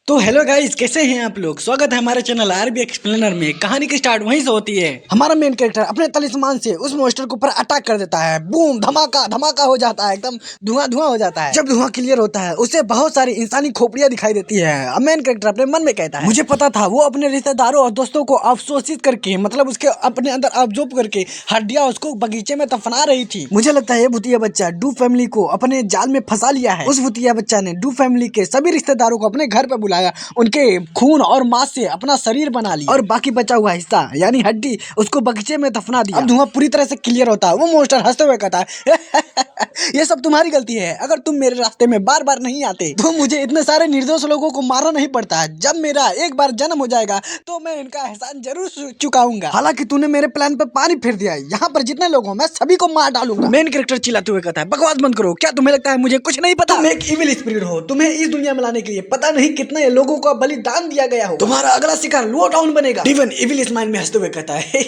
तो hello guys, कैसे हैं आप लोग। स्वागत है हमारे चैनल आरबी एक्सप्लेनर में। कहानी की स्टार्ट वहीं से होती है। हमारा मेन कैरेक्टर अपने तलिस्मान से उस मॉन्स्टर के ऊपर अटैक कर देता है। बूम, धमाका धमाका हो जाता है, एकदम धुआं धुआं हो जाता है। जब धुआं क्लियर होता है उसे बहुत सारी इंसानी खोपड़ियां दिखाई देती है। अब मेन कैरेक्टर अपने मन में कहता है, मुझे पता था वो अपने रिश्तेदारों और दोस्तों को अवशोषित करके, मतलब उसके अपने अंदर अब्जॉर्ब करके हड्डियां उसको बगीचे में दफना रही थी। मुझे लगता है ये भूतिया बच्चा डू फैमिली को अपने जाल में फंसा लिया है। उस भूतिया बच्चा ने डू फैमिली के सभी रिश्तेदारों को अपने घर पे बुलाया, उनके खून और मांस से अपना शरीर बना लिया और बाकी बचा हुआ हिस्सा यानी हड्डी उसको बगीचे में दफना दिया। अब धुआं पूरी तरह से क्लियर होता है। वो मॉन्स्टर हंसते हुए कहता है ये सब तुम्हारी गलती है। अगर तुम मेरे रास्ते में बार बार नहीं आते तो मुझे इतने सारे निर्दोष लोगों को मारना नहीं पड़ता। जब मेरा एक बार जन्म हो जाएगा तो मैं इनका एहसान जरूर चुकाऊंगा। हालांकि तूने मेरे प्लान पे पानी फेर दिया है। यहाँ पर जितने लोग हो मैं सभी को मार डालूंगा। मेन कैरेक्टर चिल्लाते हुए कहता है, बकवास बंद करो। क्या तुम्हें लगता है मुझे कुछ नहीं पता? तुम एक इविल स्पिरिट हो। तुम्हें इस दुनिया में लाने के लिए पता नहीं कितने लोगों का बलिदान दिया गया हो। तुम्हारा अगला शिकार लो डाउन बनेगा। डिवन इविल स्माइल में हंसते हुए कहता है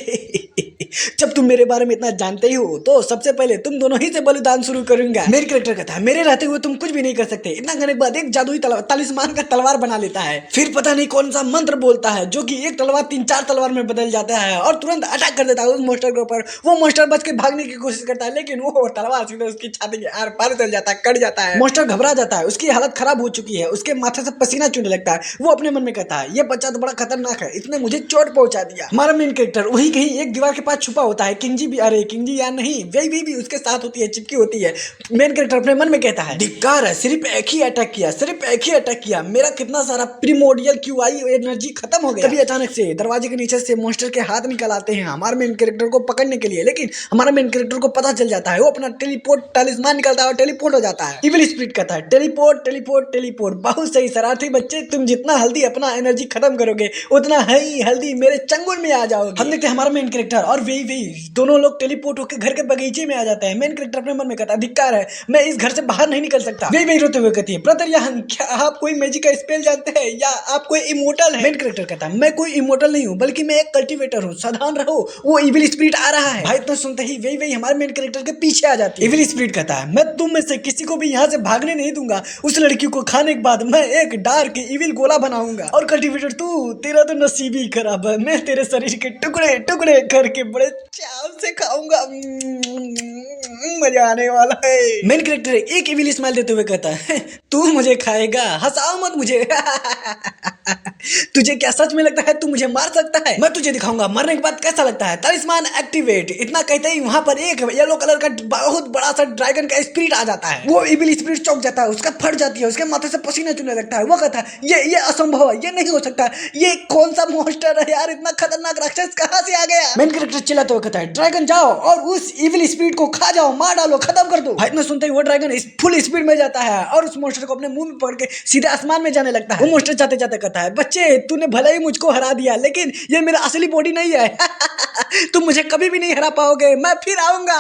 जब तुम मेरे बारे में इतना जानते ही हो तो सबसे पहले तुम दोनों ही से बलिदान शुरू करूंगा। मेन कैरेक्टर कहता है, मेरे रहते हुए तुम कुछ भी नहीं कर सकते। इतना करने के बाद एक जादुई तलिस्मान का तलवार बना लेता है। फिर पता नहीं कौन सा मंत्र बोलता है जो कि एक तलवार 3-4 तलवार में बदल जाता है और तुरंत अटैक कर देता है उस मॉन्स्टर के ऊपर। वो मॉन्स्टर बच के भागने की कोशिश करता है लेकिन वो तलवार सीधे उसकी छाती के आर पार चल जाता है, कट जाता है। मॉन्स्टर घबरा जाता है, उसकी हालत खराब हो चुकी है, उसके माथे से पसीना चूने लगता है। वो अपने मन में कहता है, ये बच्चा तो बड़ा खतरनाक है, इसने मुझे चोट पहुंचा दिया। हमारा मेन कैरेक्टर वही कहीं एक दीवार के पास छुपा होता है। किंजी भी, अरे किंजी या नहीं, वे भी उसके साथ होती है, चिपकी होती है। मेन कैरेक्टर अपने मन में कहता है, धिक्कार है, सिर्फ एक ही अटैक किया, सिर्फ एक ही अटैक किया, मेरा कितना सारा प्रीमोडियल क्यूआई एनर्जी खत्म हो गया। तभी अचानक से दरवाजे के नीचे से मॉन्स्टर के हाथ निकल आते हैं हमारे मेन कैरेक्टर को पकड़ने के लिए। लेकिन हमारा मेन कैरेक्टर को पता चल जाता है, वो अपना टेलीपोर्ट टलिस्मान निकलता है और टेलीपोर्ट हो जाता है। इविल स्पिरिट कहता है, टेलीपोर्ट टेलीपोर्ट टेलीपोर्ट। बहुत सही शरारती बच्चे, तुम जितना हल्दी अपना एनर्जी खत्म करोगे उतना ही हल्दी मेरे चंगुल में आ जाओगे। हम देखते हैं हमारा मेन कैरेक्टर और वे दोनों लोग टेलीपोर्ट होकर घर के बगीचे में आ जाते हैं। मेन कैरेक्टर अपने मन में कहता है, धिक्कार है, मैं इस घर से बाहर नहीं निकल सकता। वे रोते हुए कहती है, ब्रदर यहां क्या आप कोई मैजिक का स्पेल जानते हैं या आप कोई इमोर्टल है? मेन कैरेक्टर कहता है, मैं कोई इमोर्टल नहीं हूं बल्कि मैं एक कल्टीवेटर हूं, सावधान रहो, वो इविल स्पिरिट आ रहा है। भाई तो सुनते ही वे हमारे मेन कैरेक्टर के पीछे आ जाती है। इविल स्पिरिट कहता है, मैं तुम में से किसी को भी यहाँ से भागने नहीं दूंगा। उस लड़की को खाने के बाद मैं एक डार्क इविल गोला बनाऊंगा। और कल्टीवेटर तू, तेरा तो नसीब ही खराब है, मैं तेरे शरीर के टुकड़े टुकड़े करके बड़े चाव से खाऊंगा। मजा आने वाला है। मेन कैरेक्टर एक इविल स्माइल देते हुए कहता है, तू मुझे खाएगा, हंसाओ मत मुझे। तुझे क्या सच में लगता है तू मुझे मार सकता है? मैं तुझे दिखाऊंगा मरने के बाद कैसा लगता है। तलिस्मान एक्टिवेट। इतना कहते ही वहां पर एक येलो कलर का बहुत बड़ा सा ड्रैगन का स्पिरिट आ जाता है। वो इविल स्पिरिट चौंक जाता है, उसका फट जाती है, उसके माथे से पसीना चूने लगता है। वो कहता है, ये असंभव है, ये नहीं हो सकता, ये कौन सा मॉन्स्टर है यार, इतना खतरनाक राक्षस कहां से आ गया? मेन कैरेक्टर चिल्लाते हुए कहता है, ड्रैगन जाओ और उस इविल स्पिरिट को खा जाओ, मार डालो, खत्म कर दो। भाई इतना सुनते ही वो ड्रैगन फुल स्पीड में जाता है और उस मॉन्स्टर को अपने मुंह में पकड़ के सीधे आसमान में जाने लगता है। वो मॉन्स्टर जाते जाते कहता है, बच्चे तूने भले ही मुझको हरा दिया लेकिन ये मेरा असली बॉडी नहीं है। तुम मुझे कभी भी नहीं हरा पाओगे, मैं फिर आऊंगा।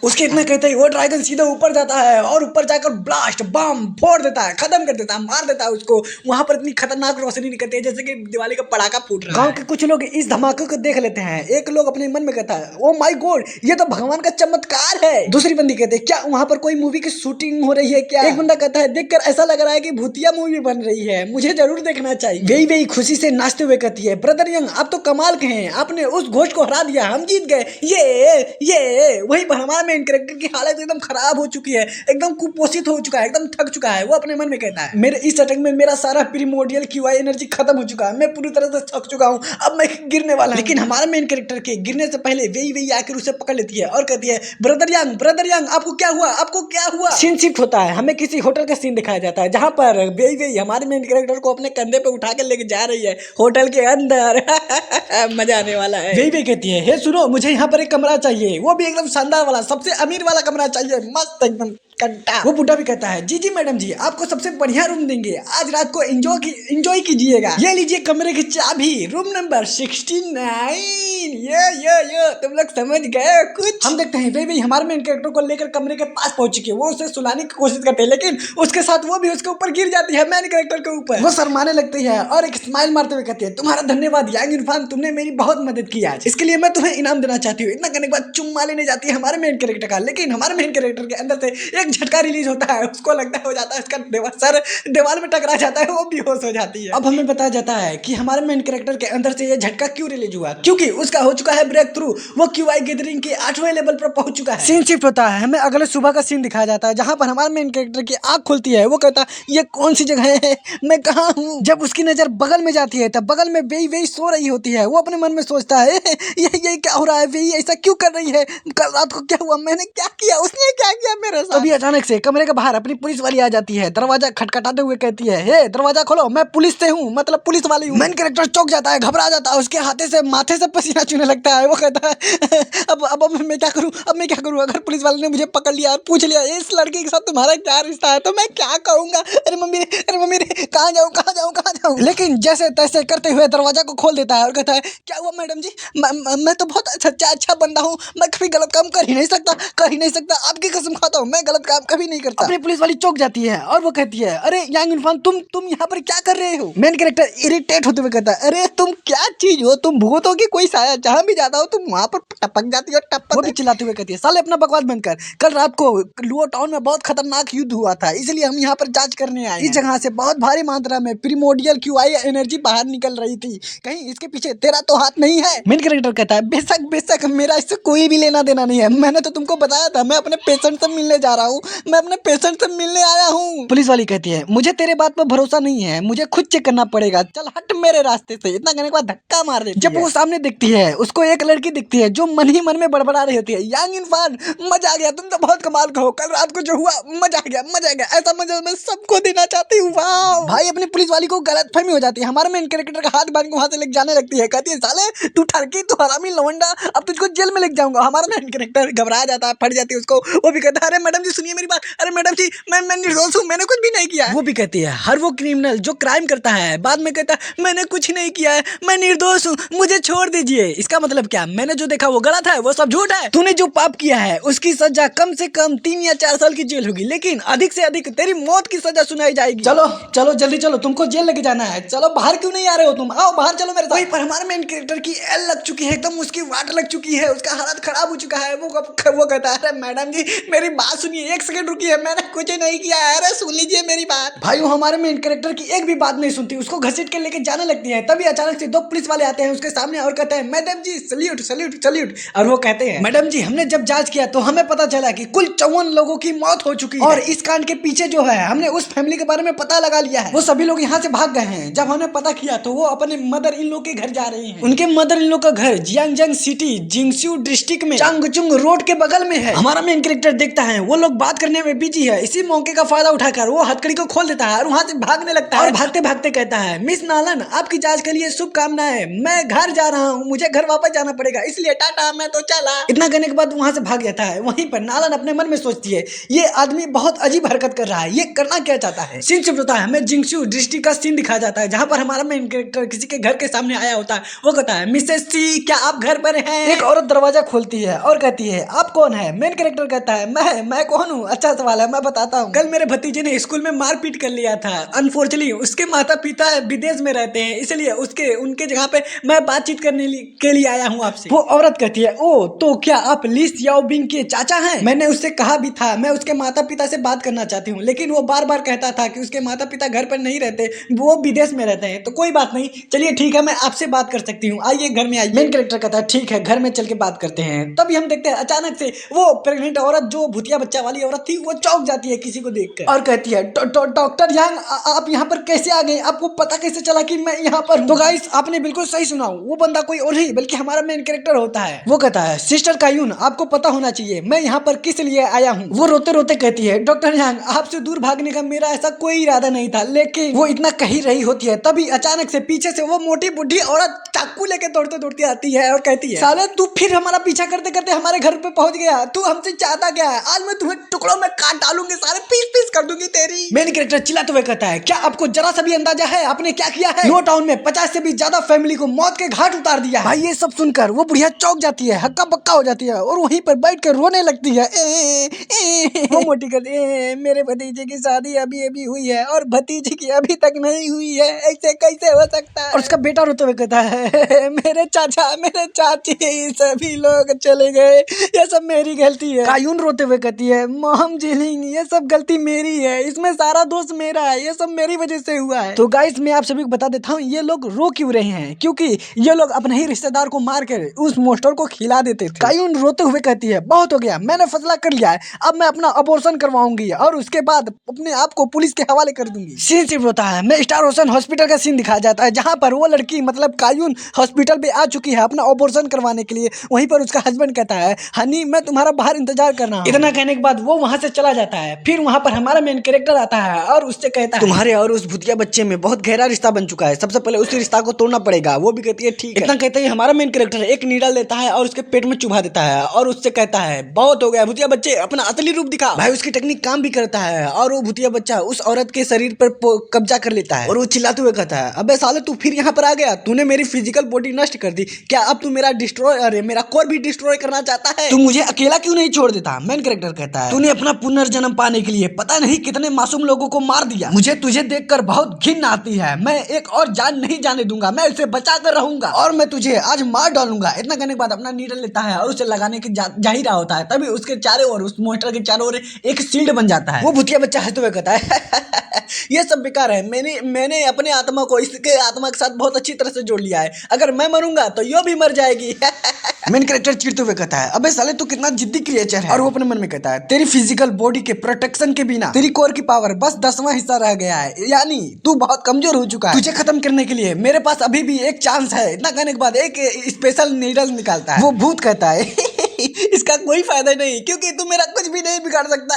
उसके इतना कहते ही वो ड्रैगन सीधे ऊपर जाता है और ऊपर जाकर ब्लास्ट बम फोड़ देता है, खत्म कर देता है, मार देता है उसको। वहां पर इतनी खतरनाक रोशनी निकलती है जैसे कि दिवाली का पटाखा फूट रहा है। गांव के कुछ लोग इस धमाके को देख लेते हैं। एक लोग अपने मन में कहता है, ओ माय गॉड, ये तो भगवान का चमत्कार है। दूसरी बंदी कहते हैं, क्या वहां पर कोई मूवी की शूटिंग हो रही है क्या? एक बंदा कहता है, देखकर ऐसा लग रहा है कि भूतिया मूवी बन रही है, मुझे जरूर देखना चाहिए। वे खुशी से नाचते हुए कहती है, ब्रदर यंग आप तो कमाल के हैं, आपने उस घोस्ट को हरा दिया, हम जीत गए। ये वही हमारा मेन कैरेक्टर की हालत एकदम खराब हो चुकी है, एकदम कुपोषित हो चुका है, एकदम थक चुका है। वो अपने मन में कहता है, मेरे इस अटैक में मेरा सारा प्रीमोडियल क्यूआई एनर्जी खत्म हो चुका है, मैं पूरी तरह से थक चुका हूँ, अब मैं गिरने वाला हूं। लेकिन हमारा मेन कैरेक्टर के गिरने से पहले वे आकर उसे पकड़ लेती है और कहती है, ब्रदर यंग आपको क्या हुआ, आपको क्या हुआ? सीन शिफ्ट होता है, हमें किसी होटल का सीन दिखाया जाता है जहां पर वे हमारे मेन कैरेक्टर को अपने कंधे पे उठा के लेके जा रही है होटल के अंदर। मजा आने वाला है। वे कहती है, हे सुनो, मुझे यहाँ पर एक कमरा चाहिए, वो भी एकदम शानदार वाला, सबसे अमीर वाला कमरा चाहिए, मस्त एकदम कंटा। वो बुड्ढा भी कहता है, जी मैडम जी, आपको सबसे बढ़िया रूम देंगे, आज रात को एंजॉय कीजिएगा, ये लीजिए कमरे की चाबी, रूम नंबर 69। ये तुम लोग समझ गए कुछ? हम देखते हैं वे हमारे मेन कैरेक्टर को लेकर कमरे के पास पहुंच चुके हैं। वो उसे सुलाने की कोशिश करते हैं लेकिन उसके साथ वो भी उसके ऊपर गिर जाती है, मेन कैरेक्टर के ऊपर। वो शर्माने लगती है और एक स्माइल मारते हुए कहती है, तुम्हारा धन्यवाद यंग इरफान, तुमने मेरी बहुत मदद की आज, इसके लिए मैं तुम्हें इनाम देना चाहती हूँ। इतना करने के बाद चुम्मा लेने जाती है हमारे मेन कैरेक्टर का, लेकिन हमारे मेन कैरेक्टर के अंदर से एक एक झटका रिलीज होता है, उसको लगता है हो जाता है उसका सर दीवार में टकरा जाता है, वो बेहोश हो जाती है। अब हमें बताया जाता है कि हमारे मेन कैरेक्टर के अंदर से ये झटका क्यों रिलीज हुआ, क्योंकि उसका हो चुका है ब्रेक थ्रू, वो क्यूआई गैदरिंग के 8वें लेवल पर पहुंच चुका है। सीन शिफ्ट होता है, हमें अगले सुबह का सीन दिखाया जाता है जहां पर हमारे मेन कैरेक्टर की आंख खुलती है। वो कहता है ये कौन सी जगह है, मैं कहाँ हूँ। जब उसकी नजर बगल में जाती है तब बगल में वेई वेई सो रही होती है। वो अपने मन में सोचता है ये क्या हो रहा है, वेई ऐसा क्यों कर रही है, कल रात को क्या हुआ, मैंने क्या किया, उसने क्या किया मेरे साथ। तभी अचानक से कमरे के बाहर अपनी पुलिस वाली आ जाती है, दरवाजा खटखटाते हुए कहती है हे दरवाजा खोलो, मैं पुलिस से हूँ, मतलब पुलिस वाली हूँ। मेन कैरेक्टर चौंक जाता है, घबरा जाता है, उसके हाथे से माथे से पसीना चूने लगता है। वो कहता है अब मैं क्या करूँ, अब मैं क्या करूँ, अगर पुलिस वाले ने मुझे पकड़ लिया और पूछ लिया इस लड़की के साथ तुम्हारा क्या रिश्ता है तो मैं क्या कहूँगा। अरे मम्मी रे कहाँ जाऊँ कहाँ जाऊँ कहाँ जाऊँ। लेकिन जैसे तैसे करते हुए दरवाजा को खोल देता है और कहता है क्या हुआ मैडम जी, मैं तो बहुत अच्छा बंदा हूँ, मैं कभी गलत काम कर ही नहीं सकता, आपकी कसम खाता हूँ मैं गलत काम कभी नहीं करता। अपनी पुलिस वाली चौंक जाती है और वो कहती है अरे यंग इरफान तुम यहाँ पर क्या कर रहे हो। मेन कैरेक्टर इरिटेट होते हुए कहता है अरे तुम क्या चीज हो, तुम भूत हो कि कोई साया, जहाँ भी जाता हो तुम वहाँ पर टपक जाती हो टपक। वो भी चिल्लाते हुए कहती है साले अपना बकवास बंद कर, कल रात को लुओ टाउन में बहुत खतरनाक युद्ध हुआ था, इसलिए हम यहाँ पर जांच करने आए। इस जगह से बहुत भारी मात्रा में प्रिमोडियल क्यूआई एनर्जी बाहर निकल रही थी, कहीं इसके पीछे तेरा तो हाथ नहीं है। मेन कैरेक्टर कहता है बेशक मेरा इससे कोई भी लेना देना नहीं है, मैंने तो तुमको बताया था मैं अपने पेशेंट से मिलने जा रहा हूँ, मैं अपने पेशेंट से मिलने आया हूँ। पुलिस वाली कहती है मुझे तेरे बात पर भरोसा नहीं है, मुझे खुद चेक करना पड़ेगा, चल हट मेरे रास्ते से। इतना कहने के बाद धक्का मार देती है। जब वो सामने दिखती है उसको एक लड़की दिखती है जो मन ही मन में बड़बड़ा रही होती है यंग इरफान मजा आ गया, तुम तो बहुत कमाल का हो, कल रात को जो हुआ मजा आ गया, ऐसा मजा मैं सबको देना चाहती हूँ। वाह भाई, अपनी पुलिस वाली को गलतफहमी हो जाती है, हमारे मेन कैरेक्टर का हाथ बांध के वहां से लेके जाने लगती है, कहती है साले तू ठरकी तू हरामी लवंडा, अब तुझको जेल में लेके जाऊंगा। हमारा मेन कैरेक्टर घबरा जाता है, फट जाती है उसको। वो भी कहता है अरे मैडम जी सुनिए मेरी बात, अरे मैडम जी मैं निर्दोष हूँ, मैंने कुछ भी नहीं किया। वो भी कहती है हर वो क्रिमिनल जो क्राइम करता है बाद में कहता है मैंने कुछ नहीं किया है, मैं निर्दोष हूँ, मुझे छोड़ दीजिए। इसका मतलब क्या, मैंने जो देखा वो गलत है, वो सब झूठ है, तूने जो पाप किया है उसकी सजा कम से कम 3 या 4 साल की जेल होगी, लेकिन अधिक से अधिक तेरी मौत की सजा सुनाई जाएगी। चलो चलो जल्दी चलो, तुमको जेल लेके जाना है, चलो बाहर क्यों नहीं आ रहे हो तुम, आओ बाहर चलो मेरे साथ। वहीं पर हमारे मेन कैरेक्टर की एल लग चुकी है, एकदम उसकी वाट लग चुकी है, उसका हालत खराब हो चुका है। वो कहता है अरे मैडम जी मेरी बात सुनिए, 1 सेकंड रुकिए, मैंने कुछ नहीं किया है, अरे सुन लीजिए मेरी बात। भाई वो हमारे मेन कैरेक्टर की एक भी बात नहीं सुनती, उसको घसीट के लेके जाने लगती है। तभी अचानक से 2 पुलिस वाले आते हैं उसके सामने और कहते हैं मैडम जी सल्यूट सल्यूट सल्यूट। और वो कहते हैं मैडम जी हमने जब जांच किया तो हमें पता चला कि कुल 54 लोगों की मौत हो चुकी है, और इस कांड के पीछे जो है हमने उस फैमिली के बारे में पता लगा लिया है, वो सभी लोग यहाँ से भाग गए हैं। जब हमने पता किया तो वो अपने मदर इन लोग के घर जा रहे हैं। उनके मदर इन लोग का घर जियांगजंग सिटी जिंगसू डिस्ट्रिक्ट में चांगचुंग रोड के बगल में है। हमारा मेन कैरेक्टर देखता है वो लोग बात करने में बिजी है, इसी मौके का फायदा उठाकर वो हथकड़ी को खोल देता है और वहां से भागने लगता है, और भागते भागते कहता है मिस नालन आपकी जांच के लिए शुभकामनाएं, मैं घर जा रहा हूँ, मुझे घर वापस जाना पड़ेगा, इसलिए टाटा मैं तो चला। इतना कहने के बाद वहां से भाग जाता है। वहीं पर नालन अपने मन में सोचती है ये आदमी बहुत अजीब हरकत कर रहा है, ये करना क्या चाहता है। सीन शिफ्ट होता है, हमें जिंगसू डिस्ट्रिक्ट का सीन दिखाया जाता है जहां पर हमारा मेन कैरेक्टर किसी के घर के सामने आया होता है। वो कहता है मिसेस सी क्या आप घर पर हैं। एक औरत दरवाजा खोलती है और कहती है आप कौन है। मेन कैरेक्टर कहता है मैं कौन हूँ, अच्छा सवाल है मैं बताता हूँ। कल मेरे भतीजे ने स्कूल में मारपीट कर लिया था, अनफॉर्चुनेटली उसके माता पिता विदेश में रहते हैं, इसलिए उनके जगह पे मैं बातचीत करने के लिए आया हूँ आपसे। वो औरत कहती है ओ तो क्या आप ली सियाओबिंग के चाचा हैं। मैंने उससे कहा भी था मैं उसके माता पिता से बात करना चाहती हूँ, लेकिन वो बार बार कहता था कि उसके माता पिता घर पर नहीं रहते, वो विदेश में रहते हैं। तो कोई बात नहीं, चलिए ठीक है मैं आपसे बात कर सकती हूँ, आइए घर में आइए। मेन कैरेक्टर कहता है ठीक है घर में चल के बात करते हैं। तभी हम देखते हैं अचानक से वो प्रेग्नेंट औरत जो भूतिया बच्चा वाली औरत थी वो चौंक जाती है किसी को देखकर और कहती है डॉक्टर यांग आप यहाँ पर कैसे आ गए, आपको पता कैसे चला कि मैं यहाँ पर हूँ। तो गाइस आपने बिल्कुल सही सुना, वो बंदा कोई और नहीं बल्कि हमारा मेन कैरेक्टर होता है। वो कहता है सिस्टर कायून आपको पता होना चाहिए मैं यहाँ पर किस लिए आया हूँ। वो रोते रोते कहती है डॉक्टर यांग आपसे दूर भागने का मेरा ऐसा कोई इरादा नहीं था, लेकिन वो इतना कही रही होती है तभी अचानक से पीछे से वो मोटी बुढ़ी औरत चाकू लेके दौड़ते दौड़ते आती है और कहती है साले तू फिर हमारा पीछा करते करते हमारे घर पे पहुंच गया, तू हमसे चाहता क्या है, आज मैं तुम्हें टुकड़ों में काट डालूंगी, सारे पीस पीस कर दूंगी तेरी। मेन कैरेक्टर चिल्लाते हुए कहता है क्या आपको जरा सा भी अंदाजा है आपने क्या किया है। लो टाउन में 50 से भी ज्यादा फैमिली को मौत के घाट उतार दिया है। भाई ये सब सुनकर वो बुढ़िया चौंक जाती है, हक्का बक्का हो जाती है और वहीं पर बैठ कर रोने लगती है। वो मोटी कहती है मेरे भतीजे की शादी अभी अभी हुई है और भतीजे की अभी तक नहीं हुई हुई है, ऐसे कैसे हो सकता है। और उसका बेटा रोते हुए कहता है मेरे चाचा मेरे चाची सभी लोग चले गए, ये सब मेरी गलती है। कायून रोते हुए कहती है मॉम जिलिंग ये सब गलती मेरी है, इसमें सारा दोष मेरा है, ये सब मेरी वजह से हुआ है। तो गाइस मैं आप सभी को बता देता हूँ ये लोग रो क्यों रहे हैं, क्योंकि ये लोग अपने ही रिश्तेदार को मार कर उस मोस्टर को खिला देते थे। कायून रोते हुए कहती है बहुत हो गया, मैंने फैसला कर लिया है, अब मैं अपना अबॉर्शन करवाऊंगी और उसके बाद अपने आप को पुलिस के हवाले कर दूंगी। सीन सिर्फ होता है मैं स्टार ओशन हॉस्पिटल का सीन दिखाया जाता है, जहाँ पर वो लड़की मतलब कायून हॉस्पिटल पे आ चुकी है अपना ऑपरेशन करवाने के लिए। वहीं पर उसका हस्बैंड कहता है हनी मैं तुम्हारा बाहर इंतजार कर रहा हूं। इतना कहने के बाद वो वहां से चला जाता है। फिर वहां पर हमारा मेन कैरेक्टर आता है और उससे कहता है तुम्हारे और उस भूतिया बच्चे में बहुत गहरा रिश्ता बन चुका है, सबसे पहले उस रिश्ता को तोड़ना पड़ेगा। वो भी कहती है ठीक है। इतना कहते ही हमारा मेन कैरेक्टर एक नीडल लेता है और उसके पेट में चुभा देता है और उससे कहता है बहुत हो गया भूतिया बच्चे, अपना असली रूप दिखा। भाई उसकी टेक्निक काम भी करता है और वो भूतिया बच्चा उस औरत के शरीर पर कब्जा कर लेता है और वो चिल्लाते हुए कहता है अबे साले तू फिर यहाँ पर आ गया, तूने मेरी फिजिकल बॉडी नष्ट कर दी, क्या अब तू मेरा डिस्ट्रॉय अरे मेरा कोर भी डिस्ट्रॉय करना चाहता है? तू मुझे अकेला क्यों नहीं छोड़ देता? मेन कैरेक्टर कहता है तूने अपना पुनर्जन्म पाने के लिए पता नहीं कितने मासूम लोगों को मार दिया, मुझे तुझे देखकर बहुत घिन आती है, मैं एक और जान नहीं जाने दूंगा, मैं उसे बचा कर रहूंगा और मैं तुझे आज मार डालूंगा। इतना कहने के बाद अपना नीडल लेता है और उसे लगाने की जा ही रहा होता है, तभी उसके चारों ओर उस मॉन्स्टर के चारों ओर एक शील्ड बन जाता है। वो भूतिया बच्चा हंसते हुए कहता है ये सब बेकार है, मैंने अपने आत्मा को इसके आत्मा के साथ बहुत अच्छी तरह से जोड़ लिया है, अगर मैं मरूंगा तो यो भी मर जाएगी। मेन कैरेक्टर चिढ़ते हुए कहता है अबे साले तू कितना जिद्दी क्रिएचर है। और वो अपने मन में कहता है तेरी फिजिकल बॉडी के प्रोटेक्शन के बिना तेरी कोर की पावर बस 10वां हिस्सा रह गया है, यानी तू बहुत कमजोर हो चुका है, तुझे खत्म करने के लिए मेरे पास अभी भी एक चांस है। इतना कहने के बाद एक स्पेशल नीडल निकालता है। वो भूत कहता है इसका कोई फायदा नहीं क्योंकि तू मेरा कुछ भी नहीं बिगाड़ सकता।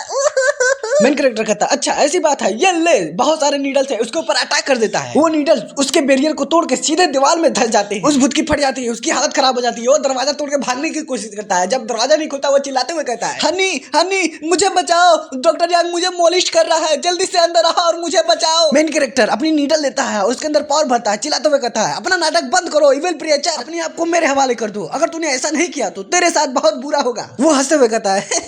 मेन कैरेक्टर कहता है अच्छा ऐसी बात है, ये ले बहुत सारे नीडल्स है, उसके ऊपर अटैक कर देता है। वो नीडल्स उसके बैरियर को तोड़ के सीधे दीवार में धस जाते हैं। उस भूत की फट जाती है, उसकी हालत खराब हो जाती है, वो दरवाजा तोड़ के भागने की कोशिश करता है। जब दरवाजा नहीं खुलता वो चिल्लाते हुए कहता है हनी हनी मुझे बचाओ, डॉक्टर यांग मुझे मॉलिश कर रहा है, जल्दी से अंदर आओ और मुझे बचाओ। मेन कैरेक्टर अपनी नीडल लेता है, उसके अंदर पावर भरता है, चिल्लाते हुए कहता है अपना नाटक बंद करो इविल क्रिएचर, अपने आप को मेरे हवाले कर दो, अगर तूने ऐसा नहीं किया तो तेरे साथ बहुत बुरा होगा। वो हंसते हुए कहता है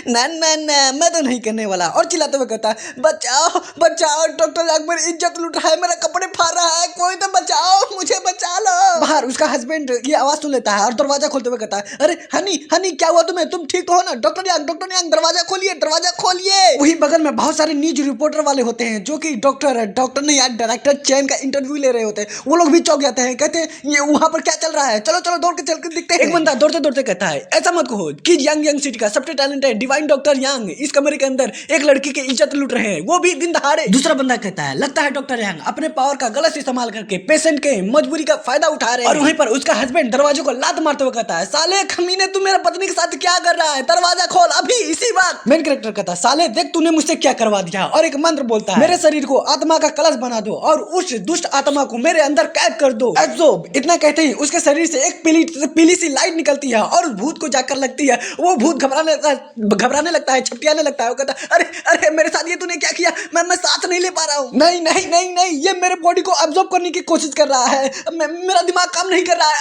ना ना ना मैं तो नहीं करने वाला, और चिल्लाते हुए कहता है बचाओ बचाओ, डॉक्टर यांग मेरी इज्जत लूट रहा है, मेरा कपड़े फाड़ रहा है, कोई तो बचाओ, मुझे बचा लो। बाहर उसका हस्बैंड ये आवाज सुन लेता है और दरवाजा खोलते हुए कहता है अरे हनी हनी क्या हुआ तुम्हें, तुम ठीक तो हो ना? डॉक्टर यांग दरवाजा खोलिए दरवाजा खोलिए। वही बगल में बहुत सारे न्यूज रिपोर्टर वाले होते हैं जो कि डॉक्टर नहीं यार डायरेक्टर चैन का इंटरव्यू ले रहे होते हैं। वो लोग भी चौंक जाते हैं, कहते हैं ये वहां पर क्या चल रहा है, चलो चलो दौड़ के चल के दिखते हैं। एक बंदा दौड़ते दौड़ते कहता है ऐसा मत कहो कि यंग सिटी का सबसे टैलेंटेड डिवाइन डॉक्टर यांग इस कमरे के अंदर एक लड़की की इज्जत लूट रहे हैं, वो भी दिन दहाड़े। दूसरा बंदा कहता है लगता है डॉक्टर यांग अपने पावर का गलत इस्तेमाल करके पेशेंट के मजबूरी का फायदा उठा रहे हैं। और वहीं पर उसका हस्बैंड दरवाजे को लात मारते हुए कहता है साले खमीने तू मेरे पत्नी के साथ क्या कर रहा है, दरवाजा खोल अभी इसी बात। मेन कैरेक्टर कहता है साले देख तूने मुझसे क्या करवा दिया, और एक मंत्र बोलता है मेरे शरीर को आत्मा का कलश बना दो और उस दुष्ट आत्मा को मेरे अंदर कैद कर दो, एब्जॉर्ब। इतना कहते ही उसके शरीर से एक पीली सी लाइट निकलती है और उस भूत को जाकर लगती है। वो भूत घबराने लगता है, छपटियाने लगता है। वो कहता है अरे अरे मेरे साथ ये तूने क्या किया, मैं सांस नहीं ले पा रहा हूँ। नहीं नहीं नहीं नहीं ये मेरे बॉडी को अब्सॉर्ब करने की कोशिश कर रहा है, मेरा दिमाग काम नहीं कर रहा है।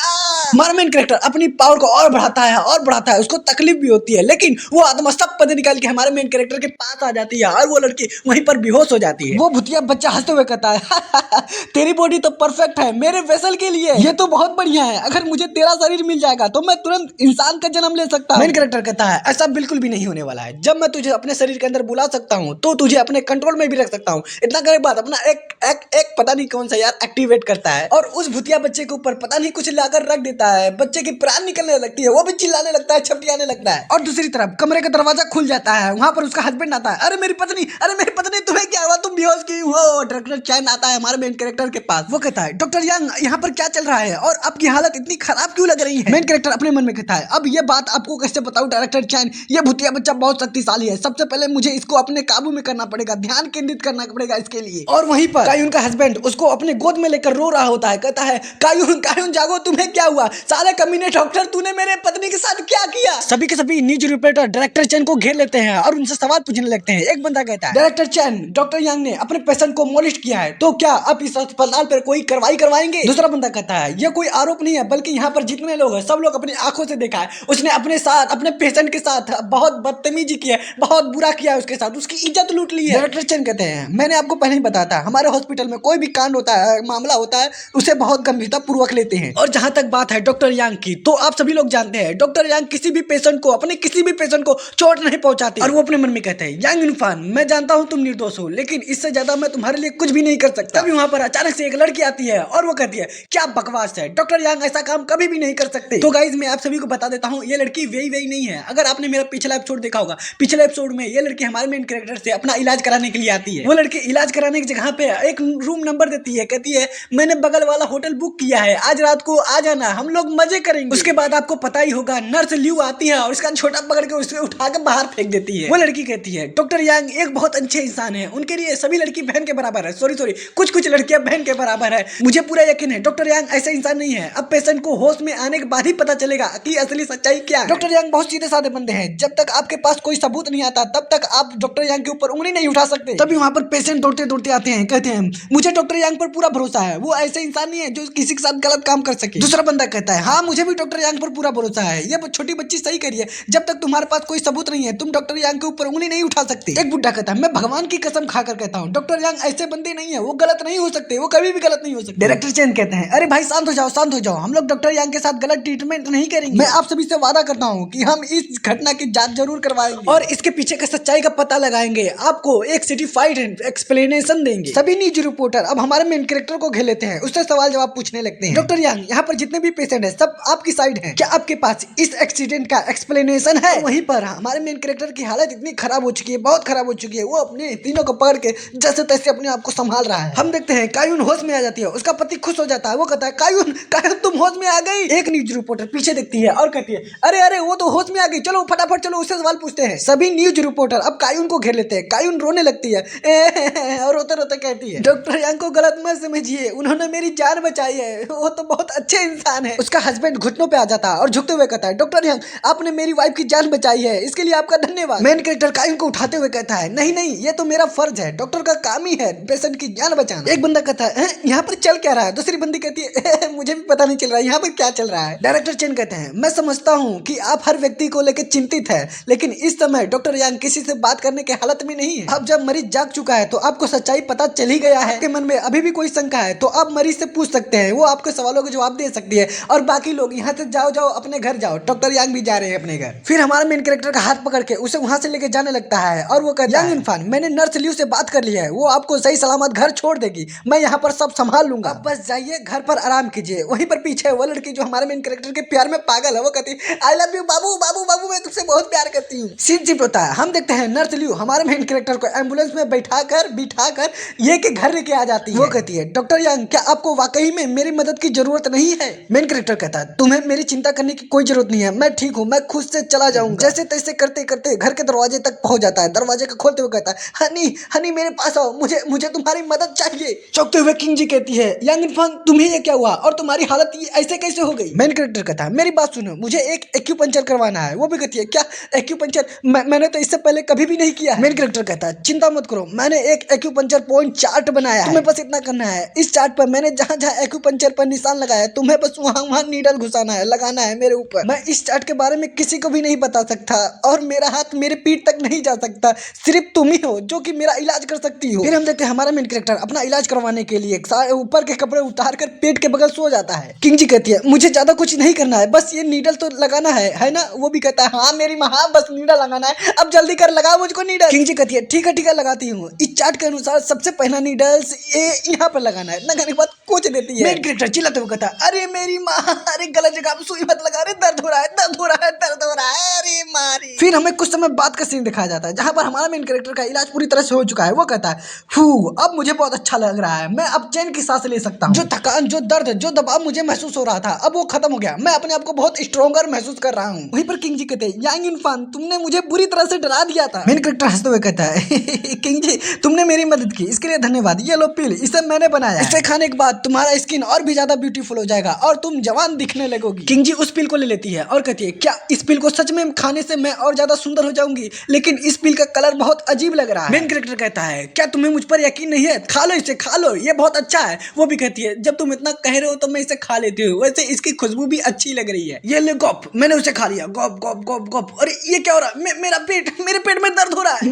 हमारा मेन कैरेक्टर अपनी पावर को और बढ़ाता है, उसको तकलीफ भी होती है, लेकिन वो आत्मा सब पद निकाल के हमारे मेन कैरेक्टर के पास आ जाती है और वो लड़की वहीं पर बेहोश हो जाती है। वो भूतिया बच्चा हंसते हुए कहता है तेरी बॉडी तो परफेक्ट है मेरे वेसल के लिए, ये तो बहुत बढ़िया है, अगर मुझे तेरा शरीर मिल जाएगा तो मैं तुरंत इंसान का जन्म ले सकता हूँ। मेन कैरेक्टर कहता है ऐसा बिल्कुल भी नहीं होने वाला है, जब मैं तुझे अपने शरीर के अंदर बुला सकता हूँ तो तुझे अपने कंट्रोल में भी रख सकता हूँ। इतना करने के बाद अपना एक पता नहीं कौन सा यार एक्टिवेट करता है और उस भूतिया बच्चे के ऊपर पता नहीं कुछ लाकर रख देता है। बच्चे की प्राण निकलने लगती है, वो भी चिल्लाने लगता है, छपटियाने लगता है। और दूसरी तरफ कमरे का दरवाजा खुल जाता है, वहां पर उसका हस्बैंड आता है। अरे मेरी पत्नी तुम्हें क्या हुआ, तुम बेहोश क्यों हो? डॉक्टर चैन आता है हमारे मेन कैरेक्टर के पास। वो कहता है डॉक्टर यांग यहाँ पर क्या चल रहा है और आपकी हालत इतनी खराब क्यों लग रही है? मेन कैरेक्टर अपने मन में कहता है अब ये बात आपको कैसे बताऊं डायरेक्टर चैन, ये भूतिया बच्चा बहुत शक्तिशाली है, सबसे पहले मुझे इसको अपने काबू में करना पड़ेगा, ध्यान केंद्रित करना पड़ेगा इसके लिए। और वहीं पर कायून का हस्बैंड उसको अपने गोद में लेकर रो रहा होता है, कहता है कायून जागो, तुम्हें क्या हुआ? साले कमीने डॉक्टर तूने मेरे पत्नी के साथ क्या किया? सभी के सभी न्यूज रिपोर्टर डायरेक्टर चैन को घेर लेते हैं और उनसे सवाल पूछने लगते हैं। एक बंदा कहता है डायरेक्टर चैन डॉक्टर यांग ने अपने पेशेंट को मॉलिश किया है, तो क्या आप इस अस्पताल पर कोई कार्रवाई करवाएंगे? दूसरा बंदा कहता है यह कोई आरोप नहीं है, बल्कि यहाँ पर जितने लोग हैं सब लोग अपनी आंखों से देखा है, उसने अपने पेशेंट के साथ बहुत बहुत बदतमीजी किया है, बहुत बुरा किया है उसके साथ, उसकी इज्जत लूट ली है। डायरेक्टर चेन कहते हैं मैंने आपको पहले ही बताया था हमारे हॉस्पिटल में कोई भी कांड होता है, मामला होता है, उसे बहुत गंभीरता पूर्वक लेते हैं। और जहां तक बात है डॉक्टर यांग की, तो आप सभी लोग जानते हैं डॉक्टर यांग किसी भी पेशेंट को, अपने किसी भी पेशेंट को चोट नहीं पहुंचाते। और वो अपने मन में कहते हैं यांग इनफान, मैं जानता हूं तुम निर्दोष हो, लेकिन इससे ज्यादा मैं तुम्हारे लिए कुछ भी नहीं कर सकता। तभी वहां पर अचानक से एक लड़की आती है और वो कहती है क्या बकवास है, डॉक्टर यांग ऐसा काम कभी भी नहीं कर सकते। तो गाइज मैं आप सभी को बता देता हूँ ये लड़की वेई वेई नहीं है। अगर आपने मेरा पिछला एपिसोड देखा होगा, पिछले एपिसोड में ये लड़की हमारे मेन कैरेक्टर से अपना इलाज कराने के लिए आती है। वो लड़की इलाज कराने की जगह पे एक रूम नंबर देती है, कहती है मैंने बगल वाला होटल बुक किया है, आज रात को आ जाना, हम लोग मजे करेंगे। उसके बाद आपको पता ही होगा नर्स ल्यू आती है और उसका छोटा पकड़ के उसे उठा के बाहर फेंक देती है। वो लड़की कहती है डॉक्टर यांग एक बहुत अच्छे इंसान है, उनके लिए सभी लड़की बहन के बराबर है। सॉरी कुछ लड़कियां बहन के बराबर है। मुझे पूरा यकीन है डॉक्टर यांग ऐसा इंसान नहीं है। अब पेशेंट को होश में आने के बाद ही पता चलेगा कि असली सच्चाई क्या है। डॉक्टर यांग बहुत सीधे साधे बंदे हैं, जब तक आपके पास कोई सबूत नहीं आता तब तक आप डॉक्टर यांग के ऊपर उंगली नहीं उठा सकते। तभी वहां पर पेशेंट दौड़ते दौड़ते आते हैं, कहते हैं मुझे डॉक्टर यांग पर पूरा भरोसा है, वो ऐसे इंसान नहीं है जो किसी के साथ गलत काम कर सके। दूसरा बंदा कहता है हाँ मुझे भी डॉक्टर यांग पर पूरा भरोसा है, ये छोटी बच्ची सही करी है, जब तक तुम्हारे पास कोई सबूत नहीं है तुम डॉक्टर यांग के ऊपर उंगली नहीं उठा सकते। एक बुड्ढा कहता है मैं भगवान की कसम खाकर कहता हूँ डॉक्टर यांग ऐसे बंदे नहीं है, वो गलत नहीं हो सकते, वो कभी भी गलत नहीं हो सकते। डायरेक्टर चेन कहते हैं अरे भाई शांत हो जाओ, हम लोग डॉक्टर यांग के साथ गलत ट्रीटमेंट नहीं करेंगे। मैं आप सभी से वादा करता हूँ कि हम इस घटना की जांच जरूर करवाएंगे और इसके पीछे का सच्चाई का पता लगाएंगे, आपको एक सर्टिफाइड एक्सप्लेनेशन देंगे। सभी न्यूज रिपोर्टर अब हमारे मेन कैरेक्टर को घेर लेते हैं, उससे सवाल जवाब पूछने लगते हैं। डॉक्टर यांग यहाँ पर जितने भी पेशेंट है सब आपकी साइड है, क्या आपके पास इस एक्सीडेंट का एक्सप्लेनेशन है? वहीं पर हमारे मेन कैरेक्टर की हालत इतनी खराब हो चुकी है, बहुत खराब हो चुकी है, वो अपने तीनों को पकड़ के जैसे तैसे अपने आप को संभाल रहा है। हम देखते हैं कायून होश में आ जाती है, उसका पति खुश हो जाता है, वो कहता है कायून तुम होश में आ गई। एक न्यूज रिपोर्टर पीछे देखती है और कहती है अरे वो तो होश में आ गई, चलो फटाफट चलो उससे सवाल पूछते हैं। सभी न्यूज रिपोर्टर अब कायून को घेर लेते हैं, कायून रोने लगती है और रोते रोते कहती है डॉक्टर यांग को गलत मत समझिए, उन्होंने मेरी जान बचाई है, वो तो बहुत अच्छे इंसान है। उसका हस्बैंड घुटनों पे आ जाता है और झुकते हुए कहता है डॉक्टर यांग आपने मेरी वाइफ की जान बचाई है, इसके लिए आपका धन्यवाद। मेन कैरेक्टर कायून को उठाते हुए कहता है नहीं ये तो मेरा फर्ज है, डॉक्टर का काम ही है पेशेंट की जान बचाना। एक बंदा कहता है यहाँ पर चल क्या रहा है, दूसरी बंदी कहती है मुझे भी पता नहीं चल रहा है यहाँ पर क्या चल रहा है। डायरेक्टर चेन कहते हैं मैं समझता हूँ कि आप हर व्यक्ति को लेकर चिंतित है, लेकिन इस समय डॉक्टर यांग किसी से बात करने के हालत में नहीं है। अब जब मरीज जाग चुका है तो आपको सच्चाई पता चल ही गया है, आपके मन में अभी भी कोई शंका है तो आप मरीज से पूछ सकते हैं, वो आपके सवालों के जवाब दे सकती है और बाकी लोग यहाँ से जाओ अपने घर जाओ। डॉक्टर यांग भी जा रहे हैं अपने घर। फिर हमारा मेन कैरेक्टर का हाथ पकड़ के उसे वहां से लेके जाने लगता है और वो कहता है यांग इनफान मैंने नर्स ल्यू से बात कर ली है, वो आपको सही सलामत घर छोड़ देगी, मैं यहाँ पर सब संभाल लूंगा, अब बस जाइए घर पर आराम कीजिए। वहीं पर पीछे वो लड़की जो हमारे मेन कैरेक्टर के प्यार में पागल है, वो कहती है आई लव यू बाबू बाबू बाबू, मैं तुमसे बहुत प्यार करती हूँ। सीन शिफ्ट होता है, हम देखते हैं नर्स ल्यू हमारे मेन कैरेक्टर को एम्बुलेंस में बिठा कर ये के घर लेके आ जाती है। वो कहती है डॉक्टर यांग क्या आपको वाकई में मेरी मदद की जरूरत नहीं है? मेन कैरेक्टर कहता है तुम्हें मेरी चिंता करने की कोई जरूरत नहीं है, मैं ठीक हूँ, मैं खुद से चला जाऊंगा। जैसे तैसे करते करते घर के दरवाजे तक पहुंच जाता है, दरवाजे को खोलते हुए कहता है हनी मेरे पास आओ, मुझे तुम्हारी मदद चाहिए। चौंकते हुए किंग जी कहती है यांग इरफान तुम्हें ये क्या हुआ और तुम्हारी हालत ऐसे कैसे हो गई? मेन कैरेक्टर कहता है मेरी बात सुनो, मुझे एक एक्यूपंक्चर करवाना है। वो भी कहती है क्या एक्यूपंक्चर, मैंने तो इससे पहले कभी भी नहीं किया है। मेन कैरेक्टर कहता है चिंता मत करो, मैंने एक एक्यूपंक्चर पॉइंट चार्ट बनाया है, तुम्हें बस इतना करना है, इस चार्ट पर मैंने जहाँ जहाँ एक्यूपंक्चर पर निशान लगाया है तुम्हें बस वहाँ नीडल घुसाना है, लगाना है मेरे ऊपर। मैं इस चार्ट के बारे में किसी को भी नहीं बता सकता और मेरा हाथ मेरे पीठ तक नहीं जा सकता, सिर्फ तुम ही हो जो कि मेरा इलाज कर सकती हो। फिर हम देखते हैं हमारा मेन कैरेक्टर अपना इलाज करवाने के लिए ऊपर के कपड़े उतार कर पेट के बगल सो जाता है। किंग जी कहती है मुझे ज्यादा कुछ नहीं करना है, बस ये नीडल तो लगाना है ना? वो भी कहता है हाँ मेरी माँ बस नीडल लगाना है, अब जल्दी कर लगाओ मुझको नीडल। किंग जी कहती है ठीक है लगाती हूँ। इस चार्ट के अनुसार सबसे पहला नीडल्स ये यहाँ पर लगाना है, लगाने के बाद कुछ देती है। मेन कैरेक्टर चिल्लाते हुए कहता है अरे मेरी माँ, अरे गलत जगह पे सुई मत लगा, अरे दर्द हो रहा है अरे मारी। फिर हमें कुछ समय बाद का सीन दिखाया जाता है जहाँ पर हमारा मेन कैरेक्टर का इलाज पूरी तरह से हो चुका है। वो कहता है अब मुझे बहुत अच्छा लग रहा है, मैं अब चैन की सांस ले सकता हूँ, जो थकान जो दर्द जो दबाव मुझे महसूस हो रहा था अब वो खत्म हो गया, मैं अपने आप को बहुत स्ट्रॉन्गर महसूस कर रहा हूँ। वहीं पर किंग जी कहते हैं यांग इरफान तुमने मुझे बुरी तरह से डरा दिया था। मेन कैरेक्टर हंसते हुए कहता है किंग जी तुमने मेरी मदद की इसके लिए धन्यवाद, ये लो पिल, इसे मैंने बनाया, इसे खाने के बाद तुम्हारा स्किन और भी ज्यादा ब्यूटीफुल हो जाएगा और तुम जवान दिखने लगोगी। किंग जी उस पिल को ले लेती है और कहती है क्या इस पिल को सच में खाने से मैं और ज्यादा सुंदर हो जाऊंगी, लेकिन इस पिल का कलर बहुत अजीब लग रहा है। मेन कैरेक्टर कहता है क्या तुम्हें मुझ पर यकीन नहीं है, खा लो इसे, खा लो, ये बहुत अच्छा है। वो भी कहती है जब तुम इतना कह रहे हो तो मैं इसे खा लेती हूँ, वैसे इसकी खुशबू भी अच्छी लग रही है। ये ले गॉप, मैंने उसे खा लिया, गॉप गॉप गॉप गॉप। अरे ये क्या हो रहा है, मेरा पेट, मेरे पेट में दर्द हो रहा है,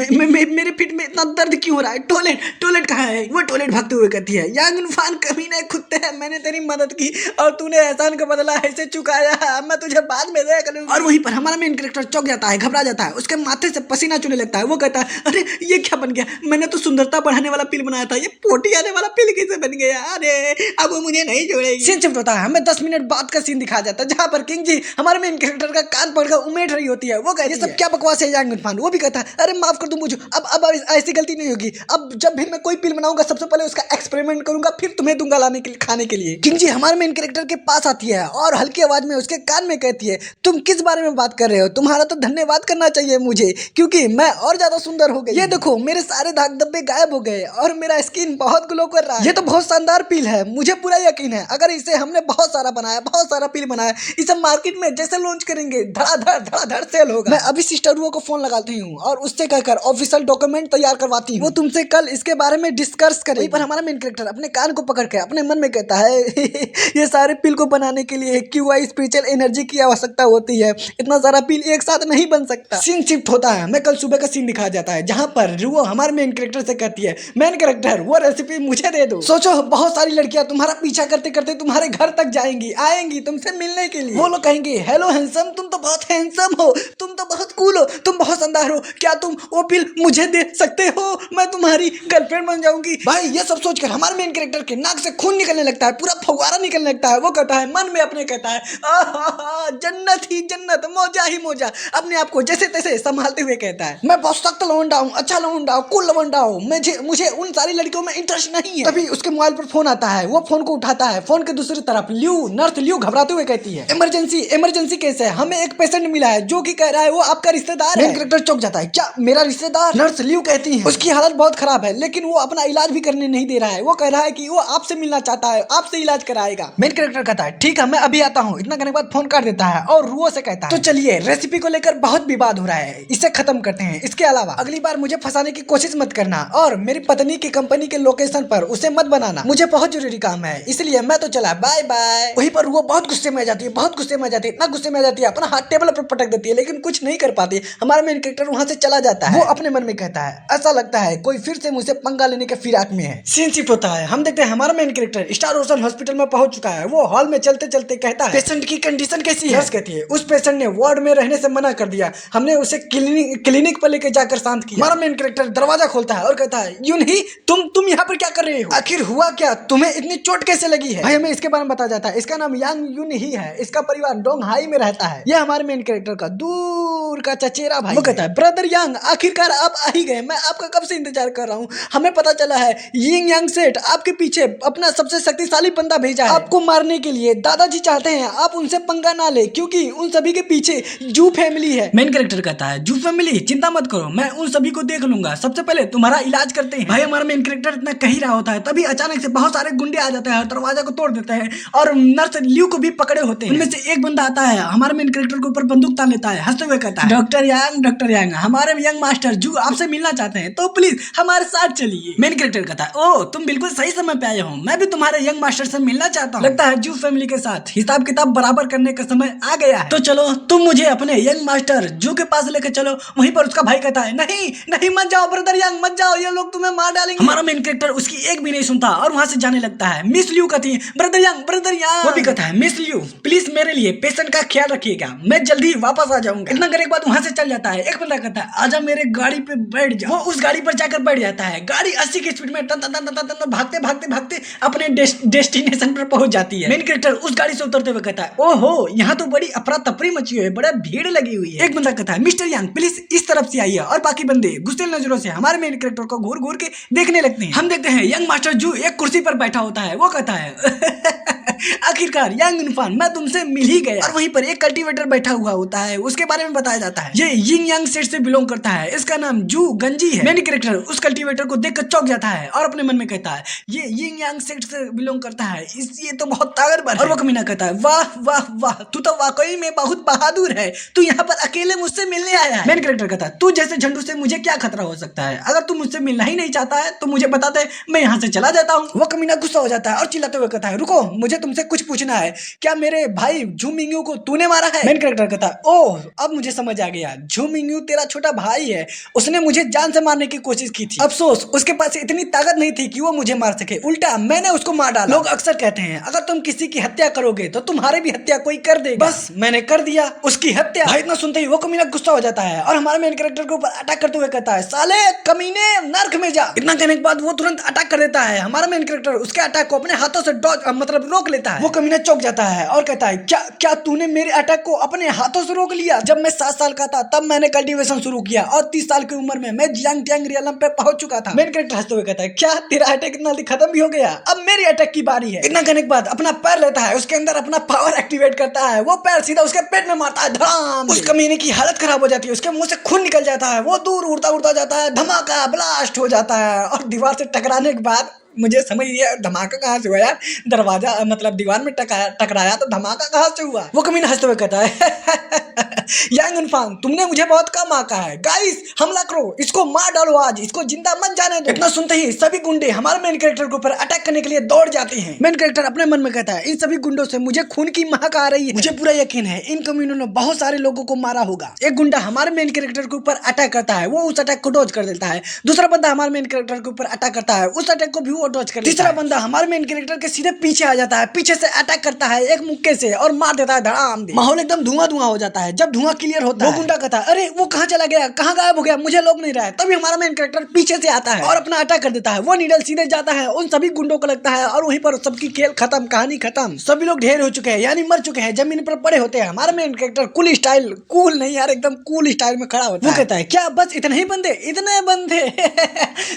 मेरे पेट में इतना दर्द क्यों हो रहा है? टॉयलेट, टॉयलेट कहाँ है? वो टॉयलेट भागते हुए कहती है यांग इरफान कमीने कुत्ते हैं, मैंने तेरी मदद की और तूने एहसान का बदला ऐसे चुकाया, मैं तुझे बाद में देख लूंगा। और वहीं पर हमारा मेन कैरेक्टर चौंक जाता है, घबरा जाता है, उसके माथे से पसीना चुने लगता है। वो कहता है अरे ये क्या बन गया, मैंने तो सुंदरता बढ़ाने वाला पिल बनाया था, ये पोटी आने वाला पिल कैसे बन गया? अरे अब वो मुझे नहीं छोड़ेगी। सीन शिफ्ट होता है, हमें 10 मिनट बाद का सीन दिखाया जाता है जहाँ पर किंग जी हमारे मेन कैरेक्टर का कान पकड़कर उमेट रही होती है। वो कहती है ये सब क्या बकवास है यांग इरफान। वो भी कहता है अरे माफ कर दो मुझे, अब ऐसी गलती नहीं होगी, अब जब भी मैं कोई पिल बनाऊंगा सबसे पहले उसका एक्सपेरिमेंट करूंगा, फिर तुम्हें दूंगा लाने के लिए, खाने के लिए। किंग जी हमारे मेन कैरेक्टर के पास आती है और हल्की आवाज में उसके कान में कहती है तुम किस बारे में बात कर रहे हो, तुम्हारा तो धन्यवाद करना चाहिए मुझे क्योंकि मैं और ज्यादा सुंदर हो गई। ये देखो मेरे सारे दाग धब्बे गायब हो गए और मेरा स्किन बहुत ग्लो कर रहा है। ये तो बहुत शानदार पिल है, मुझे पूरा यकीन है अगर इसे हमने बहुत सारा बनाया, बहुत सारा पिल बनाया, इसे मार्केट में जैसे लॉन्च करेंगे धड़ाधड़ सेल होगा। मैं अभी सिस्टर रुओ को फोन लगाती हूँ और उससे कहकर ऑफिशियल डॉक्यूमेंट तैयार करवाती हूँ, वो तुमसे कल इसके बारे में डिस्कस करेगी। पर हमारा मेन कैरेक्टर अपने कान को पकड़ के अपने मन में कहता है ये सारे पिल को बनाने के लिए क्यूआई स्पिरिचुअल एनर्जी की आवश्यकता होती है, इतना सारा पिल एक साथ नहीं बन सकता। सीन शिफ्ट होता है, हमें कल सुबह का सीन दिखाया जाता है जहाँ पर रुओ हमारे मेन कैरेक्टर से कहती है मेन कैरेक्टर वो रेसिपी मुझे दे दो। सोचो बहुत सारी लड़कियां तुम्हारा पीछा करते करते तुम्हारे घर तक जाएंगी, आएंगी तुमसे मिलने के लिए। वो लोग कहेंगे हेलो हैंडसम, तुम तो बहुत हैंडसम हो, तुम तो बहुत कूल हो, तुम बहुत शानदार हो, क्या तुम वो पिल मुझे दे सकते हो, मैं तुम्हारी गर्लफ्रेंड बन जाऊंगी। भाई ये सब सोचकर हमारे मेन कैरेक्टर के नाक से खून निकलने लगता है, पूरा फव्वारा निकलने लगता है। वो कहता है मन में अपने कहता है आहा जन्नत ही जन्नत, मौजा ही मौजा, अपने आप को जैसे तैसे संभालते हुए कहता है मैं बहुत सख्त लवंडा हूँ, अच्छा लवंडा हूँ, कूल लवंडा हूँ, मुझे उन सारी लड़कियों में इंटरेस्ट नहीं है। तभी उसके मोबाइल पर फोन आता है, वो फोन को उठाता है, फोन के दूसरी तरफ नर्स ल्यू घबराते हुए कहती है इमरजेंसी केस है, हमें एक पेशेंट मिला है जो कि कह रहा है वो आपका रिश्तेदार है। मेन कैरेक्टर चौंक जाता है क्या मेरा रिश्तेदार? नर्स ल्यू कहती है उसकी हालत बहुत खराब है लेकिन वो अपना इलाज भी करने नहीं दे रहा है, वो कह रहा है कि वो आपसे मिलना चाहता है, आपसे इलाज कराएगा। मेन कैरेक्टर कहता है ठीक है मैं अभी आता हूँ, इतना करने के बाद फोन काट देता है और रुओ से कहता है तो चलिए रेसिपी को लेकर बहुत विवाद हो रहा है, इसे खत्म करते हैं, इसके अलावा अगली बार मुझे फंसाने की कोशिश मत करना और मेरी पत्नी की कंपनी के लोकेशन पर उसे मत बनाना, मुझे बहुत जरूरी काम है इसलिए मैं तो चला, बाय बाय। वहीं पर वो बहुत गुस्से में आ जाती है, बहुत गुस्से में आ जाती है, इतना गुस्से में आ जाती है अपना हाथ टेबल पर पटक देती है लेकिन कुछ नहीं कर पाती। हमारा मेन कैरेक्टर वहां से चला जाता है, वो अपने मन में कहता है ऐसा लगता है कोई फिर से मुझसे पंगा लेने के फिराक में है। सीन शिफ्ट होता है, हम देखते हैं हमारा main character star ocean hospital में पहुंच चुका है, वो हॉल में चलते चलते कहता है पेशेंट की कंडीशन कैसी है? कहती है उस पेशेंट ने वार्ड में रहने से मना कर दिया, हमने उसे क्लिनिक पर लेकर जाकर शांत किया। हमारा मेन कैरेक्टर दरवाजा खोलता है और कहता है यूं नहीं तुम यहाँ पर क्या कर रहे हो, आखिर हुआ क्या, तुम्हें इतनी चोट कैसे लगी है? भाई हमें इसके बारे में बताया जाता है, इसका नाम यांग यून ही है, इसका परिवार डोंगहाई में रहता है, यह हमारे मेन कैरेक्टर का दूर का चचेरा भाई। वो कहता है ब्रदर यांग आखिरकार आप आ ही गए, मैं आपका कब से इंतजार कर रहा हूँ, हमें पता चला है यिंग यांग सेठ आपके पीछे अपना सबसे शक्तिशाली बंदा भेजा है आपको मारने के लिए, दादाजी चाहते हैं आप उनसे पंगा ना ले क्योंकि उन सभी के पीछे जू फैमिली है। मेन कैरेक्टर कहता है जू फैमिली चिंता मत करो, मैं उन सभी को देख लूंगा, सबसे पहले तुम्हारा इलाज करते हैं। भाई हमारा मेन कैरेक्टर इतना कह ही रहा होता है तभी अचानक से बहुत सारे गुंडे आ जाते हैं, दरवाजा को तोड़ देते हैं और नर्स ल्यू को भी पकड़े होते हैं। उनमें से एक बंदा आता है हमारे मेन कैरेक्टर के ऊपर बंदूक तान लेता है, हंसते हुए कहता है डॉक्टर यांग हमारे यंग मास्टर जू आपसे मिलना चाहते हैं तो प्लीज हमारे साथ चलिए। मेन कैरेक्टर कहता है ओह तुम बिल्कुल सही समय पे आए हो, मैं भी तुम्हारे यंग मास्टर से मिलना चाहता हूँ, लगता है जू फैमिली के साथ हिसाब किताब बराबर करने का समय आ गया है, तो चलो तुम मुझे अपने यंग मास्टर जू के पास लेकर चलो। वहीं पर उसका भाई कहता है नहीं मत जाओ ब्रदर यांग मत जाओ, ये लोग तुम्हें मार डालेंगे। हमारा मेन कैरेक्टर उसकी एक भी नहीं सुनता और वहां से जाने लगता है। मिस ल्यू कहती है ब्रदर यांग वो भी कहता है मिस ल्यू प्लीज मेरे लिए पेशेंट का ख्याल रखिएगा, मैं जल्दी वापस आ जाऊंगा। इतना करने के बाद वहां से चल जाता है। एक बंदा कहता है आजा मेरे गाड़ी पे बैठ जा, वो उस गाड़ी पर जाकर बैठ जाता है, गाड़ी 80 की स्पीड में भागते अपने डेस्टिनेशन पर पहुंच जाती है। मेन कैरेक्टर उस गाड़ी से उतरते हुए कहता है ओहो यहाँ तो बड़ी अफरा तफरी मची हुई है, बड़ा भीड़ लगी हुई है। एक बंदा कहता है मिस्टर यांग प्लीज इस तरफ से आइए और बाकी बंदे गुस्से नजरों से हमारे मेन कैरेक्टर को घूर घूर के देखने लगते हैं। हम देखते हैं यंग मास्टर जू एक कुर्सी पर बैठा होता है, वो कहता है आखिरकार यांग इनफान मैं तुमसे मिल ही गया। और वहीं पर एक कल्टीवेटर बैठा हुआ होता है, उसके बारे में बताया जाता है। ये यिंग यांग सेट से बिलोंग करता है, इसका नाम जू गंजी है। मेन कैरेक्टर उस कल्टीवेटर को देखकर चौंक जाता है और अपने मन में कहता है ये यिंग यांग सेट से बिलोंग करता है, ये तो बहुत ताकतवर है। और वो कमीना कहता है वाह वाह वाह, तू तो वाकई में बहुत बहादुर है, तू यहाँ पर अकेले मुझसे मिलने आया है। मेन कैरेक्टर कहता है तू जैसे झंडू से मुझे क्या खतरा हो सकता है, अगर तू मुझसे मिलना ही नहीं चाहता है तो मुझे बता दे, मैं यहाँ से चला जाता हूँ। वो कमीना गुस्सा हो जाता है और चिल्लाते हुए कहता है रुको, मुझे तुमसे कुछ पूछना है, क्या मेरे भाई झू मिंगयू को तूने मारा है? मेन कैरेक्टर कहता है ओह अब मुझे समझ आ गया, झू मिंगयू तेरा छोटा भाई है, उसने मुझे जान से मारने की कोशिश की थी, अफसोस उसके पास इतनी ताकत नहीं थी कि वो मुझे मार सके, उल्टा मैंने उसको मार डाला। लोग अक्सर कहते हैं अगर तुम किसी की हत्या करोगे तो तुम्हारे भी हत्या कोई कर देगा, बस मैंने कर दिया उसकी हत्या। भाई इतना सुनते ही वो कमीना गुस्सा हो जाता है और हमारे मेन कैरेक्टर के ऊपर अटैक करते हुए कहता है साले कमीने नर्क में जा। इतना कहने के बाद वो तुरंत अटैक कर देता है। हमारा मेन कैरेक्टर उसके अटैक को अपने हाथों से मतलब रोक लेता है। वो कमीना चौंक जाता है और कहता है क्या क्या तूने मेरे अटैक को अपने हाथों से रोक लिया? जब मैं 7 साल का था तब मैंने कल्टीवेशन शुरू किया और 30 साल की उम्र में मैं जियांग टैंग रियलम पे पहुंच चुका था। मेन कैरेक्टर हंसते हुए कहता है क्या तेरा अटैक इतना जल्दी खत्म भी हो गया? अब मेरी अटैक की बारी है। इतना कहने के बाद अपना पैर लेता है, उसके अंदर अपना पावर एक्टिवेट करता है, वो पैर सीधा उसके पेट में मारता है, धड़ाम। उस कमीने की हालत खराब हो जाती है, उसके मुंह से खून निकल जाता है, वो दूर उड़ता उड़ता जाता है, धमाका ब्लास्ट हो जाता है और दीवार से टकराने के बाद मुझे समझ ये धमाका कहाँ से हुआ यार, दरवाजा मतलब दीवार में टकराया तो धमाका कहाँ से हुआ? वो कमीना हंसते हुए कहता है यांग इनफान तुमने मुझे बहुत कम आका है, गाइस हमला करो, इसको मार डालो, आज इसको जिंदा मत जाने दो। इतना सुनते ही सभी गुंडे हमारे मेन कैरेक्टर के ऊपर अटैक करने के लिए दौड़ जाते हैं। मेन कैरेक्टर अपने मन में कहता है इन सभी गुंडों से मुझे खून की महक आ रही है, मुझे पूरा यकीन है इन कमीनों ने बहुत सारे लोगों को मारा होगा। एक गुंडा हमारे मेन कैरेक्टर के ऊपर अटैक करता है, वो उस अटैक को डॉज कर देता है। दूसरा बंदा हमारे मेन कैरेक्टर के ऊपर अटैक करता है, उस अटैक को भी वो डॉज कर देता है। तीसरा बंदा हमारे मेन कैरेक्टर के सीधे पीछे आ जाता है, पीछे से अटैक करता है एक मुक्के से और मार देता है धड़ाम। माहौल एकदम धुआं धुआं हो जाता है। जब धुआं क्लियर होता है वो गुंडा कहता है अरे वो कहाँ चला गया, कहाँ गायब हो गया, मुझे लोग नहीं रहा है। तभी हमारा मेन कैरेक्टर पीछे से आता है और अपना अटैक कर देता है, वो नीडल सीधे जाता है उन सभी गुंडों को लगता है और वहीं पर सबकी खेल खत्म, कहानी खत्म। सभी लोग ढेर हो चुके हैं यानी मर चुके हैं, जमीन पर पड़े होते हैं। हमारा main character cool style, cool नहीं यार एकदम कूल स्टाइल में खड़ा होता है। वो कहता है क्या बस इतने ही बंदे, इतने बंदे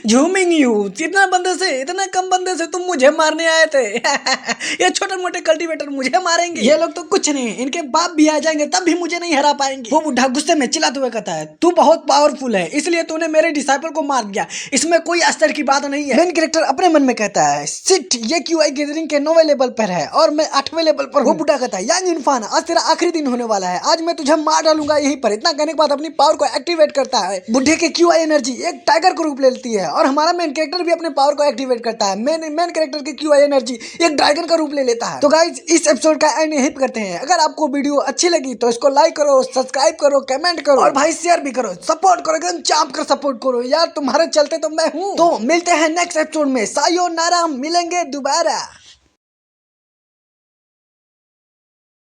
झू मिंगयू इतना बंदे से, इतने कम बंदे से तुम मुझे मारने आए थे? ये छोटे मोटे कल्टीवेटर मुझे मारेंगे, ये लोग तो कुछ नहीं, इनके बाप भी आ जाएंगे तब भी मुझे नहीं हरा पाएंगे। वो बुढ़ा गुस्से में चिल्लाते हुए कहता है तू बहुत पावरफुल है इसलिए तूने मेरे डिसाइपल को मार दिया, इसमें कोई आश्चर्य की बात नहीं है। मेन कैरेक्टर अपने मन में कहता है सिट ये क्यूआई गैदरिंग के 9वें लेवल पर है और मैं 8वें लेवल पर हूँ। वो बुढ़ा कहता है यांग इनफान आज तेरा आखिरी दिन होने वाला है, आज मैं तुझे मार डालूंगा यहीं पर। इतना कहने के बाद अपनी पावर को एक्टिवेट करता है। बुढ़े की क्यूआई एनर्जी एक टाइगर को रूप ले लेती है और हमारा मेन कैरेक्टर भी अपने पावर को एक्टिवेट करता है। मेन कैरेक्टर की क्यूआई एनर्जी एक ड्रैगन का रूप ले लेता है। तो गाइज इस एपिसोड का एंड यहीं करते हैं। अगर आपको वीडियो अच्छी लगी तो इसको लाइक करो, सब्सक्राइब करो, कमेंट करो और भाई शेयर भी करो, सपोर्ट करो, एकदम चाप कर सपोर्ट करो यार, तुम्हारे चलते तो मैं हूँ। तो मिलते हैं नेक्स्ट एपिसोड में, सायोनारा, मिलेंगे दोबारा।